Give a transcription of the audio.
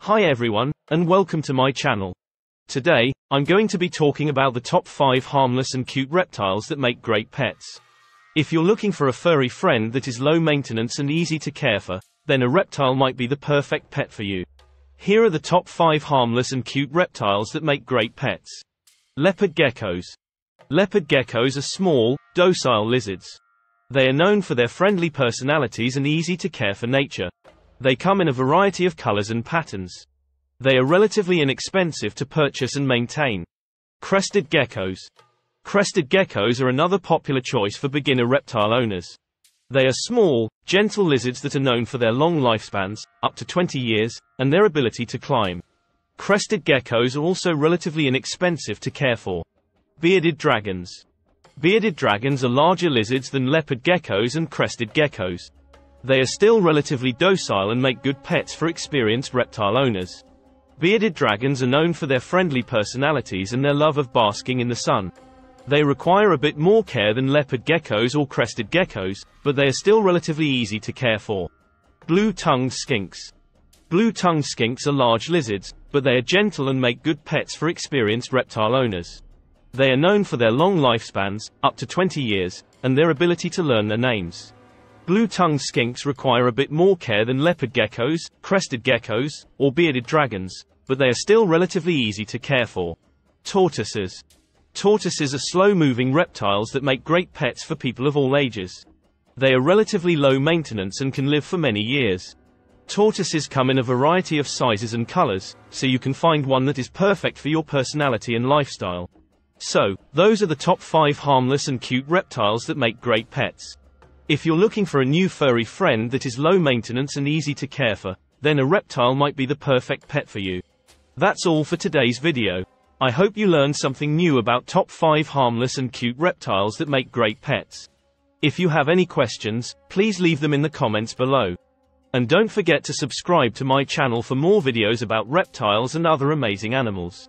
Hi everyone, and welcome to my channel. Today, I'm going to be talking about the top 5 harmless and cute reptiles that make great pets. If you're looking for a furry friend that is low maintenance and easy to care for, then a reptile might be the perfect pet for you. Here are the top 5 harmless and cute reptiles that make great pets. Leopard geckos. Leopard geckos are small, docile lizards. They are known for their friendly personalities and easy to care for nature. They come in a variety of colors and patterns. They are relatively inexpensive to purchase and maintain. Crested geckos. Crested geckos are another popular choice for beginner reptile owners. They are small, gentle lizards that are known for their long lifespans, up to 20 years, and their ability to climb. Crested geckos are also relatively inexpensive to care for. Bearded dragons. Bearded dragons are larger lizards than leopard geckos and crested geckos. They are still relatively docile and make good pets for experienced reptile owners. Bearded dragons are known for their friendly personalities and their love of basking in the sun. They require a bit more care than leopard geckos or crested geckos, but they are still relatively easy to care for. Blue-tongued skinks. Blue-tongued skinks are large lizards, but they are gentle and make good pets for experienced reptile owners. They are known for their long lifespans, up to 20 years, and their ability to learn their names. Blue-tongued skinks require a bit more care than leopard geckos, crested geckos, or bearded dragons, but they are still relatively easy to care for. Tortoises. Tortoises are slow-moving reptiles that make great pets for people of all ages. They are relatively low maintenance and can live for many years. Tortoises come in a variety of sizes and colors, so you can find one that is perfect for your personality and lifestyle. So, those are the top 5 harmless and cute reptiles that make great pets. If you're looking for a new furry friend that is low maintenance and easy to care for, then a reptile might be the perfect pet for you. That's all for today's video. I hope you learned something new about top 5 harmless and cute reptiles that make great pets. If you have any questions, please leave them in the comments below. And don't forget to subscribe to my channel for more videos about reptiles and other amazing animals.